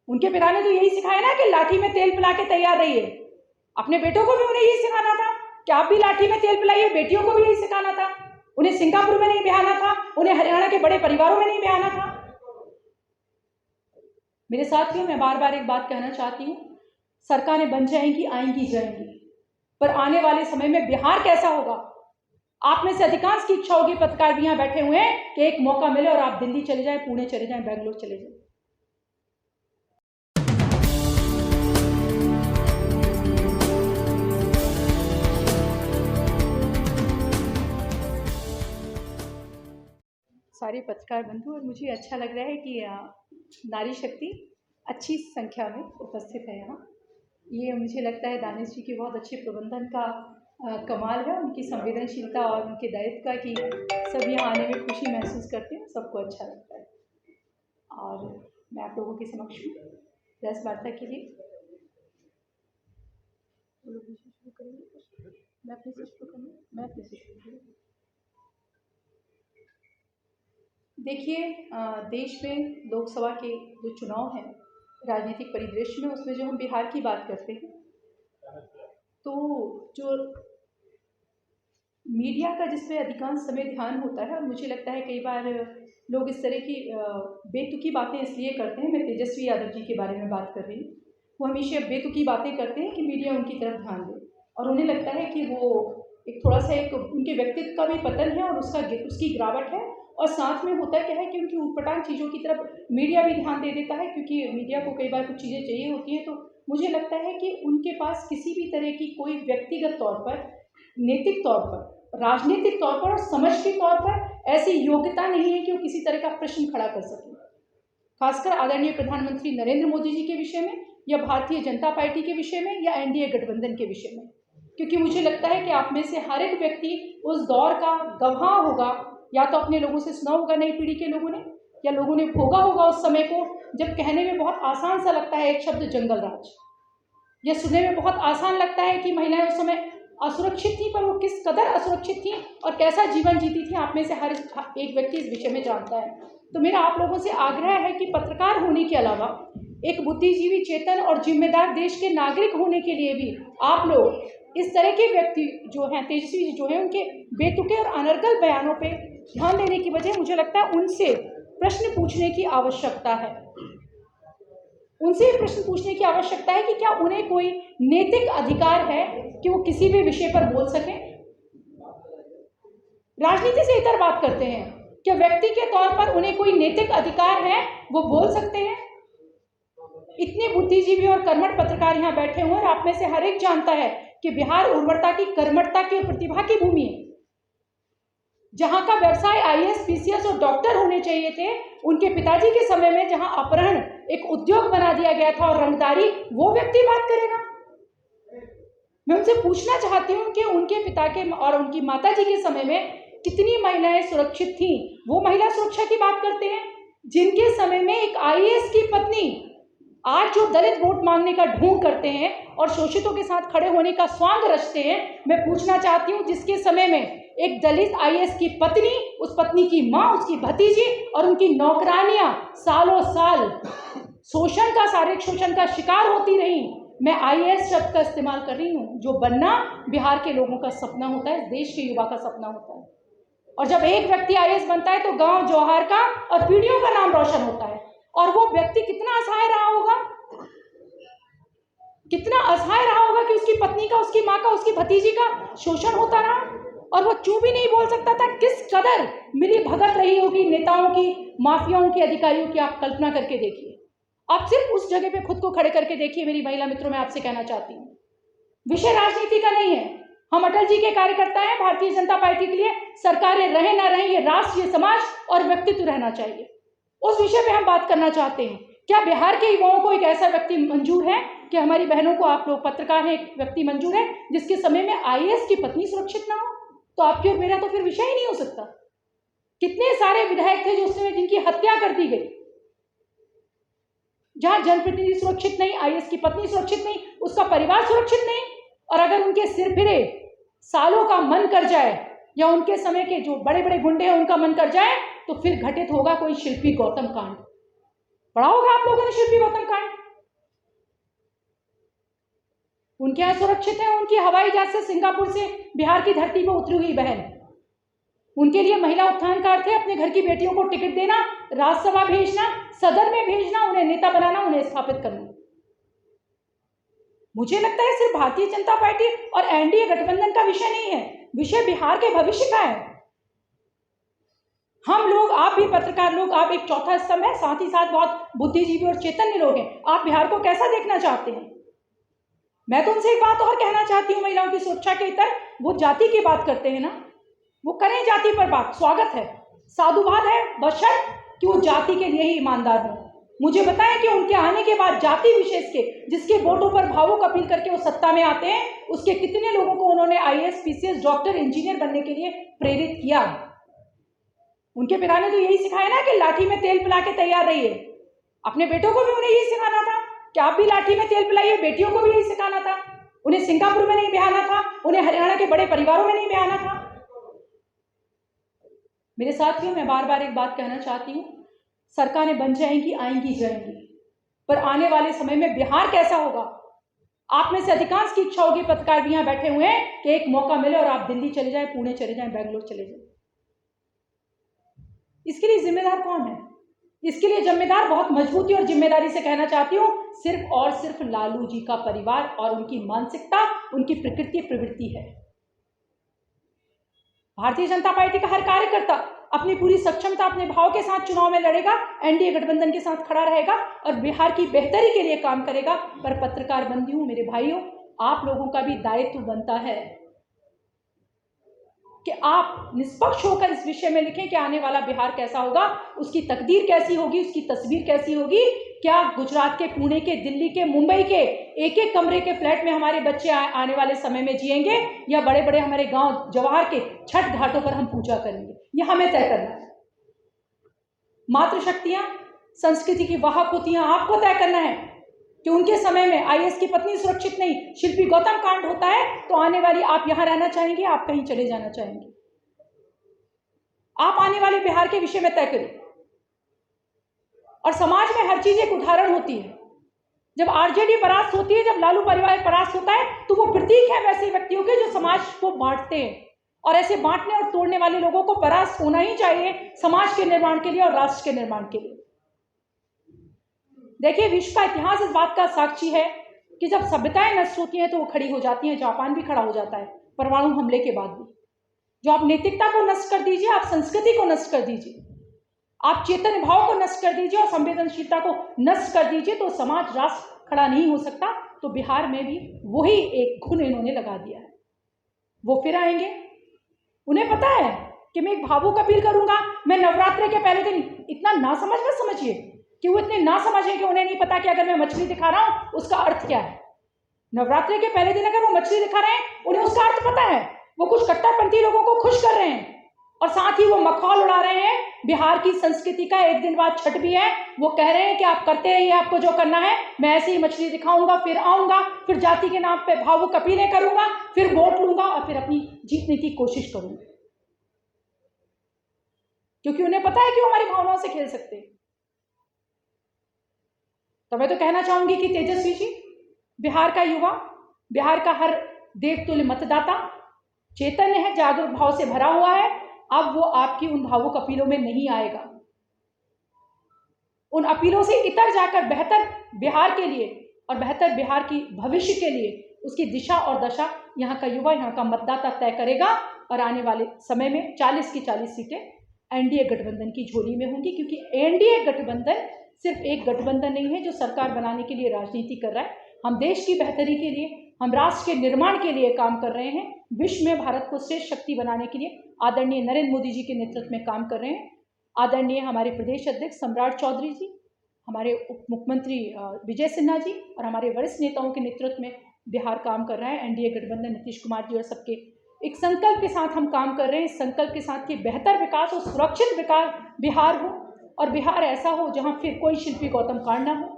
उनके पिता ने तो यही सिखाया ना कि लाठी में तेल पिला के तैयार रहिए। अपने बेटों को भी उन्हें यही सिखाना था कि आप भी लाठी में तेल पिलाइए। बेटियों को भी यही सिखाना था। उन्हें सिंगापुर में नहीं ब्याहना था, उन्हें हरियाणा के बड़े परिवारों में नहीं ब्याहना था। मेरे साथियों, मैं बार बार एक बात कहना चाहती हूँ, सरकारें बन जाएंगी, आएंगी, जाएंगी, पर आने वाले समय में बिहार कैसा होगा? आप में से अधिकांश की इच्छा होगी, पत्रकार भी यहाँ बैठे हुए हैं, कि एक मौका मिले और आप दिल्ली चले जाएं, पुणे चले जाएं, बेंगलोर चले जाएं। सारे पत्रकार बंधु, और मुझे अच्छा लग रहा है कि नारी शक्ति अच्छी संख्या में उपस्थित है यहाँ। ये मुझे लगता है दानिश जी के बहुत अच्छे प्रबंधन का कमाल है, उनकी संवेदनशीलता और उनके दायित्व का, कि सब यहाँ आने में खुशी महसूस करते हैं, सबको अच्छा लगता है। और मैं आप लोगों के समक्ष प्रेस वार्ता के लिए शुरू करेंगे। मैं अपने से शुरू करूँगी। देखिए, देश में लोकसभा के जो चुनाव हैं, राजनीतिक परिदृश्य में, उसमें जो हम बिहार की बात करते हैं, तो जो मीडिया का जिस पे अधिकांश समय ध्यान होता है, और मुझे लगता है कई बार लोग इस तरह की बेतुकी बातें इसलिए करते हैं, मैं तेजस्वी यादव जी के बारे में बात कर रही हूँ, वो हमेशा बेतुकी बातें करते हैं कि मीडिया उनकी तरफ ध्यान दे, और उन्हें लगता है कि वो एक थोड़ा सा एक उनके व्यक्तित्व का भी पतन है और उसकी गिरावट है। और साथ में होता क्या है कि उनकी ऊटपटांग चीज़ों की तरफ मीडिया भी ध्यान दे देता है, क्योंकि मीडिया को कई बार कुछ चीज़ें चाहिए होती हैं। तो मुझे लगता है कि उनके पास किसी भी तरह की कोई व्यक्तिगत तौर पर, नैतिक तौर पर, राजनीतिक तौर पर और समझ के तौर पर ऐसी योग्यता नहीं है कि वो किसी तरह का प्रश्न खड़ा कर सकें, खासकर आदरणीय प्रधानमंत्री नरेंद्र मोदी जी के विषय में, या भारतीय जनता पार्टी के विषय में, या एनडीए गठबंधन के विषय में। क्योंकि मुझे लगता है कि आप में से हर एक व्यक्ति उस दौर का गवाह होगा, या तो अपने लोगों से सुना होगा, नई पीढ़ी के लोगों ने, या लोगों ने भोगा होगा उस समय को, जब कहने में बहुत आसान सा लगता है एक शब्द जंगल राज, या सुनने में बहुत आसान लगता है कि महिलाएं उस समय असुरक्षित थी, पर वो किस कदर असुरक्षित थी और कैसा जीवन जीती थी, आप में से हर एक व्यक्ति इस विषय में जानता है। तो मेरा आप लोगों से आग्रह है कि पत्रकार होने के अलावा एक बुद्धिजीवी, चेतन और जिम्मेदार देश के नागरिक होने के लिए भी आप लोग इस तरह के व्यक्ति जो हैं, तेजस्वी जो हैं, उनके बेतुके और अनर्गल बयानों पे ध्यान देने की बजाय मुझे लगता है उनसे प्रश्न पूछने की आवश्यकता है। उनसे प्रश्न पूछने की आवश्यकता है कि क्या उन्हें कोई नैतिक अधिकार है कि वो किसी भी विषय पर बोल सकें। राजनीति से इतर बात करते हैं, क्या व्यक्ति के तौर पर उन्हें कोई नैतिक अधिकार है, वो बोल सकते हैं? इतने बुद्धिजीवी और कर्मठ पत्रकार यहाँ बैठे हुए हैं, और आप में से हर एक जानता है कि बिहार उर्वरता की, कर्मठता की और प्रतिभा की भूमि है। जहां का व्यवसाय आईएएस, पीसीएस और डॉक्टर होने चाहिए थे, उनके पिताजी के समय में जहां अपहरण एक उद्योग बना दिया गया था और रंगदारी, वो व्यक्ति बात करेगा? मैं उनसे पूछना चाहती हूँ कि उनके पिता के और उनकी माताजी के समय में कितनी महिलाएं सुरक्षित थीं? वो महिला सुरक्षा की बात करते हैं जिनके समय में एक आईएएस की पत्नी आज जो दलित वोट मांगने का ढोंग करते हैं और शोषितों के साथ खड़े होने का स्वांग रचते हैं। मैं पूछना चाहती हूँ, जिसके समय में एक दलित आईएएस की पत्नी, उस पत्नी की माँ, उसकी भतीजी और उनकी नौकरानियां सालों साल शोषण का, शारीरिक शोषण का शिकार होती रही। मैं आईएएस शब्द का इस्तेमाल कर रही हूँ, जो बनना बिहार के लोगों का सपना होता है, देश के युवा का सपना होता है। और जब एक व्यक्ति आईएएस बनता है तो गांव जौहार का और पीढ़ियों का नाम रोशन होता है। और वो व्यक्ति कितना असहाय रहा होगा, कितना असहाय रहा होगा कि उसकी पत्नी का, उसकी माँ का, उसकी भतीजी का शोषण होता रहा और वो चूं भी नहीं बोल सकता था। किस कदर मिली भगत रही होगी नेताओं की, माफियाओं की, अधिकारियों की, आप कल्पना करके देखिए। आप सिर्फ उस जगह पे खुद को खड़े करके देखिए। मेरी महिला मित्रों, मैं आपसे कहना चाहती हूँ, विषय राजनीति का नहीं है। हम अटल जी के कार्यकर्ता हैं। भारतीय जनता पार्टी के लिए सरकारें रहे ना रहे, ये राष्ट्र, ये समाज और व्यक्तित्व रहना चाहिए। उस विषय पे हम बात करना चाहते हैं। क्या बिहार के युवाओं को एक ऐसा व्यक्ति मंजूर है कि हमारी बहनों को, आप लोग पत्रकार हैं, एक व्यक्ति मंजूर है जिसके समय में आईएएस की पत्नी सुरक्षित ना हो? तो आपकी और मेरा तो फिर विषय ही नहीं हो सकता। कितने सारे विधायक थे जो उस समय जिनकी हत्या कर दी गई, जहां जनप्रतिनिधि सुरक्षित नहीं, आईएएस की पत्नी सुरक्षित नहीं, उसका परिवार सुरक्षित नहीं। और अगर उनके सिर फिरे सालों का मन कर जाए, या उनके समय के जो बड़े बड़े गुंडे हैं उनका मन कर जाए, तो फिर घटित होगा कोई शिल्पी गौतम कांड। पढ़ा होगा आप लोगों ने शिल्पी गौतम कांड। उनके यहाँ सुरक्षित है उनकी हवाई जहाज से सिंगापुर से बिहार की धरती पर उतरी हुई बहन। उनके लिए महिला उत्थान का अर्थ है अपने घर की बेटियों को टिकट देना, राज्यसभा भेजना, सदन में भेजना, उन्हें नेता बनाना, उन्हें स्थापित करना। मुझे लगता है सिर्फ भारतीय जनता पार्टी और एनडीए गठबंधन का विषय नहीं है, विषय बिहार के भविष्य का है। हम लोग, आप भी पत्रकार लोग, आप एक चौथा स्तंभ है, साथ ही साथ बहुत बुद्धिजीवी और चैतन्य लोग हैं। आप बिहार को कैसा देखना चाहते हैं? मैं तो उनसे एक बात और कहना चाहती हूँ, महिलाओं की सुरक्षा के इतर वो जाति की बात करते हैं ना, वो करें जाति पर बात, स्वागत है, साधुवाद है, बशर्ते कि वो जाति के लिए ही ईमानदार हो। मुझे बताएं कि उनके आने के बाद जाति विशेष के जिसके वोटों पर भावुक अपील करके वो सत्ता में आते हैं, उसके कितने लोगों को उन्होंने आईएएस, पीसीएस, डॉक्टर, इंजीनियर बनने के लिए प्रेरित किया? उनके पिता ने तो यही सिखाया ना कि लाठी में तेल पिला के तैयार रहिए। अपने बेटों को भी उन्हें यही सिखाना था कि आप भी लाठी में तेल पिलाइए, बेटियों को भी यही सिखाना था। उन्हें सिंगापुर में नहीं बिहाना था, उन्हें हरियाणा के बड़े परिवारों में नहीं बिहाना था। मेरे साथियों, मैं बार बार एक बात कहना चाहती हूँ, सरकारें बन जाएंगी, आएंगी, जाएंगी, पर आने वाले समय में बिहार कैसा होगा? आप में से अधिकांश की इच्छा होगी, पत्रकार भी यहाँ बैठे हुए हैं, कि एक मौका मिले और आप दिल्ली चले जाएं, पुणे चले जाएं, बेंगलोर चले जाएं। इसके लिए जिम्मेदार कौन है? इसके लिए जिम्मेदार, बहुत मजबूती और जिम्मेदारी से कहना चाहती हूँ, सिर्फ और सिर्फ लालू जी का परिवार और उनकी मानसिकता, उनकी प्रकृति, प्रवृत्ति है। भारतीय जनता पार्टी का हर कार्यकर्ता अपनी पूरी सक्षमता, अपने भाव के साथ चुनाव में लड़ेगा, एनडीए गठबंधन के साथ खड़ा रहेगा और बिहार की बेहतरी के लिए काम करेगा। पर पत्रकार बंधुओं, मेरे भाइयों, आप लोगों का भी दायित्व बनता है कि आप निष्पक्ष होकर इस विषय में लिखें कि आने वाला बिहार कैसा होगा, उसकी तकदीर कैसी होगी, उसकी तस्वीर कैसी होगी। क्या गुजरात के, पुणे के, दिल्ली के, मुंबई के एक एक कमरे के फ्लैट में हमारे बच्चे आने वाले समय में जिएंगे, या बड़े बड़े हमारे गांव जवाहर के छठ घाटों पर हम पूजा करेंगे? यह हमें तय करना है। मातृशक्तियां, संस्कृति की वाहक होती हैं, आपको तय करना है कि उनके समय में आईएएस की पत्नी सुरक्षित नहीं, शिल्पी गौतम कांड होता है, तो आने वाली आप यहां रहना चाहेंगे, आप कहीं चले जाना चाहेंगे? आप आने वाले बिहार के विषय में तय करें। और समाज में हर चीज एक उदाहरण होती है। जब आरजेडी परास्त होती है, जब लालू परिवार परास्त होता है, तो वो प्रतीक है वैसे व्यक्तियों के जो समाज को बांटते हैं। और ऐसे बांटने और तोड़ने वाले लोगों को परास्त होना ही चाहिए समाज के निर्माण के लिए और राष्ट्र के निर्माण के लिए। देखिए, विश्व का इतिहास इस बात का साक्षी है कि जब सभ्यताएं नष्ट होती हैं तो वो खड़ी हो जाती हैं। जापान भी खड़ा हो जाता है परमाणु हमले के बाद भी। जो आप नैतिकता को नष्ट कर दीजिए, आप संस्कृति को नष्ट कर दीजिए, आप चेतन भाव को नष्ट कर दीजिए और संवेदनशीलता को नष्ट कर दीजिए, तो समाज, राष्ट्र खड़ा नहीं हो सकता। तो बिहार में भी वही एक घुन इन्होंने लगा दिया है। वो फिर आएंगे, उन्हें पता है कि मैं एक भावुक अपील करूंगा, मैं नवरात्रि के पहले दिन, इतना ना समझ मत समझिए कि वो इतने ना समझ है कि उन्हें नहीं पता कि अगर मैं मछली दिखा रहा हूं उसका अर्थ क्या है। नवरात्रि के पहले दिन अगर वो मछली दिखा रहे हैं, उन्हें उसका अर्थ पता है। वो कुछ कट्टरपंथी लोगों को खुश कर रहे हैं और साथ ही वो मखौल उड़ा रहे हैं बिहार की संस्कृति का। एक दिन बाद छठ भी है, वो कह रहे हैं कि आप करते रहिए, आपको जो करना है, मैं ऐसे ही मछली दिखाऊंगा, फिर आऊंगा, फिर जाति के नाम पे भावुक अपीलें करूंगा, फिर वोट लूंगा और फिर अपनी जीतने की कोशिश करूंगा, क्योंकि उन्हें पता है कि वो हमारी भावनाओं से खेल सकते हैं। तो मैं तो कहना चाहूंगी कि तेजस्वी जी, बिहार का युवा, बिहार का हर देवतुल्य मतदाता चैतन्य है, जागरूक भाव से भरा हुआ है। अब वो आपकी उन भावुक अपीलों में नहीं आएगा। उन अपीलों से इतर जाकर बेहतर बिहार के लिए और बेहतर बिहार की भविष्य के लिए उसकी दिशा और दशा यहाँ का युवा, यहाँ का मतदाता तय करेगा। और आने वाले समय में 40 की 40 सीटें एनडीए गठबंधन की झोली में होंगी, क्योंकि एनडीए गठबंधन सिर्फ एक गठबंधन नहीं है जो सरकार बनाने के लिए राजनीति कर रहा है। हम देश की बेहतरी के लिए, हम राष्ट्र के निर्माण के लिए काम कर रहे हैं। विश्व में भारत को श्रेष्ठ शक्ति बनाने के लिए आदरणीय नरेंद्र मोदी जी के नेतृत्व में काम कर रहे हैं। आदरणीय हमारे प्रदेश अध्यक्ष सम्राट चौधरी जी, हमारे उप मुख्यमंत्री विजय सिन्हा जी और हमारे वरिष्ठ नेताओं के नेतृत्व में बिहार काम कर रहा है। एनडीए गठबंधन, नीतीश कुमार जी और सबके एक संकल्प के साथ हम काम कर रहे हैं। इस संकल्प के साथ कि बेहतर विकास और सुरक्षित विकास बिहार हो, और बिहार ऐसा हो जहां फिर कोई शिल्पी गौतम कांड ना हो।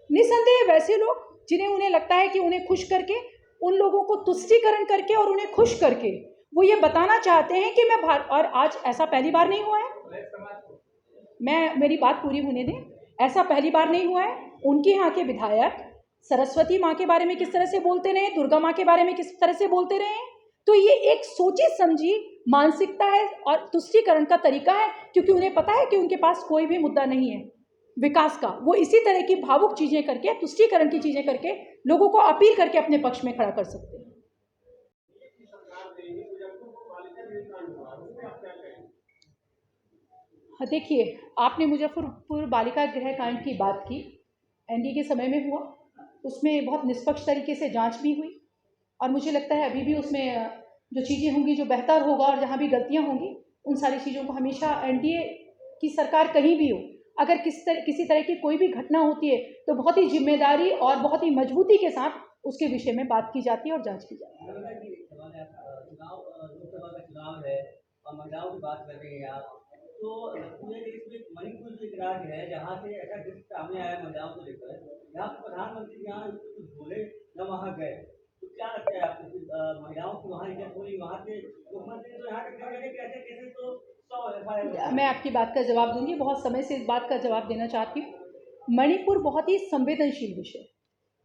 निसंदेह वैसे लोग जिन्हें, उन्हें लगता है कि उन्हें खुश करके, उन लोगों को तुष्टीकरण करके और उन्हें खुश करके वो ये बताना चाहते हैं कि मैं और आज ऐसा पहली बार नहीं हुआ है, मेरी बात पूरी होने दें, ऐसा पहली बार नहीं हुआ है। उनके यहाँ के विधायक सरस्वती माँ के बारे में किस तरह से बोलते रहे, दुर्गा माँ के बारे में किस तरह से बोलते रहे, तो ये एक सोची समझी मानसिकता है और तुष्टीकरण का तरीका है, क्योंकि उन्हें पता है कि उनके पास कोई भी मुद्दा नहीं है विकास का। वो इसी तरह की भावुक चीज़ें करके, तुष्टीकरण की चीज़ें करके लोगों को अपील करके अपने पक्ष में खड़ा कर सकते हैं। हाँ, देखिए, आपने मुजफ्फरपुर बालिका गृह कांड की बात की, एनडीए के समय में हुआ, उसमें बहुत निष्पक्ष तरीके से जांच भी हुई और मुझे लगता है अभी भी उसमें जो चीज़ें होंगी जो बेहतर होगा और जहाँ भी गलतियाँ होंगी उन सारी चीज़ों को हमेशा एनडीए की सरकार कहीं भी हो, अगर किसी तरह की कोई भी घटना होती है तो बहुत ही जिम्मेदारी और बहुत ही मजबूती के साथ उसके विषय में बात की जाती है और जांच की जाती है। चुनाव है और महिलाओं की बात कर रहे हैं आप, तो पूरे देश में मणिपुर जो एक राज्य है जहाँ से ऐसा दृश्य सामने आया महिलाओं को लेकर, जहाँ प्रधानमंत्री यहाँ कुछ बोले न वहाँ गए, तो क्या लगता है आपको महिलाओं की वहाँ इज्जत होगी? वहाँ के मुख्यमंत्री तो यहाँ कैसे कैसे तो मैं आपकी बात का जवाब दूंगी, बहुत समय से इस बात का जवाब देना चाहती हूँ। मणिपुर बहुत ही संवेदनशील विषय,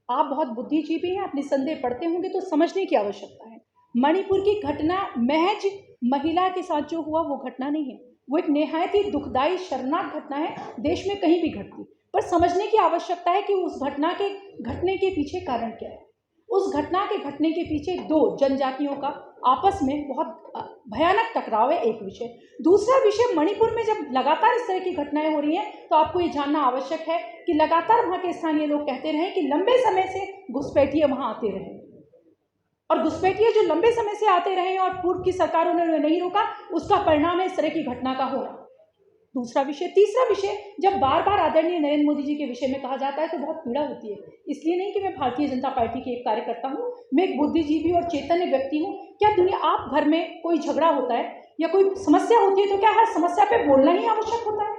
आप बहुत बुद्धिजीवी हैं, आप निसंदेह पढ़ते होंगे तो समझने की आवश्यकता है। मणिपुर की घटना महज महिला के साथ जो हुआ वो घटना नहीं है, वो एक निहायत ही दुखदाई शर्मनाक घटना है, देश में कहीं भी घटती, पर समझने की आवश्यकता है कि उस घटना के घटने के पीछे कारण क्या है। उस घटना के घटने के पीछे दो जनजातियों का आपस में बहुत भयानक टकराव है, एक विषय। दूसरा विषय, मणिपुर में जब लगातार इस तरह की घटनाएं हो रही हैं तो आपको ये जानना आवश्यक है कि लगातार वहाँ के स्थानीय लोग कहते रहे कि लंबे समय से घुसपैठिए वहाँ आते रहे, और घुसपैठिए जो लंबे समय से आते रहे और पूर्व की सरकारों ने नहीं रोका, उसका परिणाम है इस तरह की घटना का होना। दूसरा विषय। तीसरा विषय, जब बार बार आदरणीय नरेंद्र मोदी जी के विषय में कहा जाता है तो बहुत पीड़ा होती है, इसलिए नहीं कि मैं भारतीय जनता पार्टी की एक कार्यकर्ता हूँ, मैं एक बुद्धिजीवी और चैतन्य व्यक्ति हूँ। क्या दुनिया, आप घर में कोई झगड़ा होता है या कोई समस्या होती है तो क्या हर समस्या पे बोलना ही आवश्यक होता है?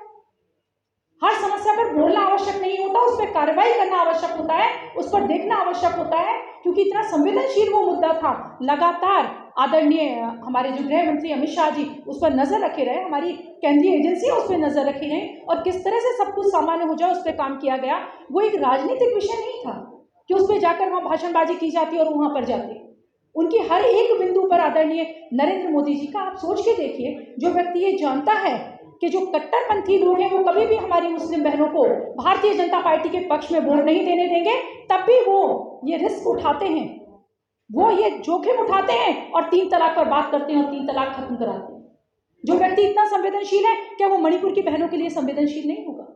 हर समस्या पर बोलना आवश्यक नहीं होता, उस पर कार्रवाई करना आवश्यक होता है, उस पर देखना आवश्यक होता है, क्योंकि इतना संवेदनशील वो मुद्दा था। लगातार आदरणीय हमारे जो गृह मंत्री अमित शाह जी उस पर नजर रखे रहे, हमारी केंद्रीय एजेंसियां उस पर नजर रखी रही और किस तरह से सब कुछ सामान्य हो जाए उस पर काम किया गया। वो एक राजनीतिक विषय नहीं था कि उस पर जाकर वहाँ भाषणबाजी की जाती और वहाँ पर जाती। उनकी हर एक बिंदु पर आदरणीय नरेंद्र मोदी जी का आप सोच के देखिए, जो व्यक्ति ये जानता है कि जो कट्टरपंथी लोग हैं वो कभी भी हमारी मुस्लिम बहनों को भारतीय जनता पार्टी के पक्ष में वोट नहीं देने देंगे, तब भी वो ये रिस्क उठाते हैं, वो ये जोखिम उठाते हैं और 3 तलाक पर बात करते हैं और 3 तलाक खत्म कराते हैं। जो व्यक्ति इतना संवेदनशील है, क्या वो मणिपुर की बहनों के लिए संवेदनशील नहीं होगा?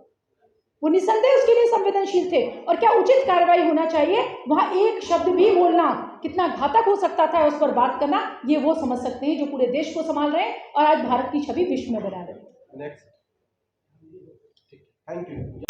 वो निसंदेह उसके लिए संवेदनशील थे। और क्या उचित कार्रवाई होना चाहिए, वहां एक शब्द भी बोलना कितना घातक हो सकता था, उस पर बात करना, ये वो समझ सकते हैं जो पूरे देश को संभाल रहे हैं और आज भारत की छवि विश्व में बना रहे हैं। Next, thank you.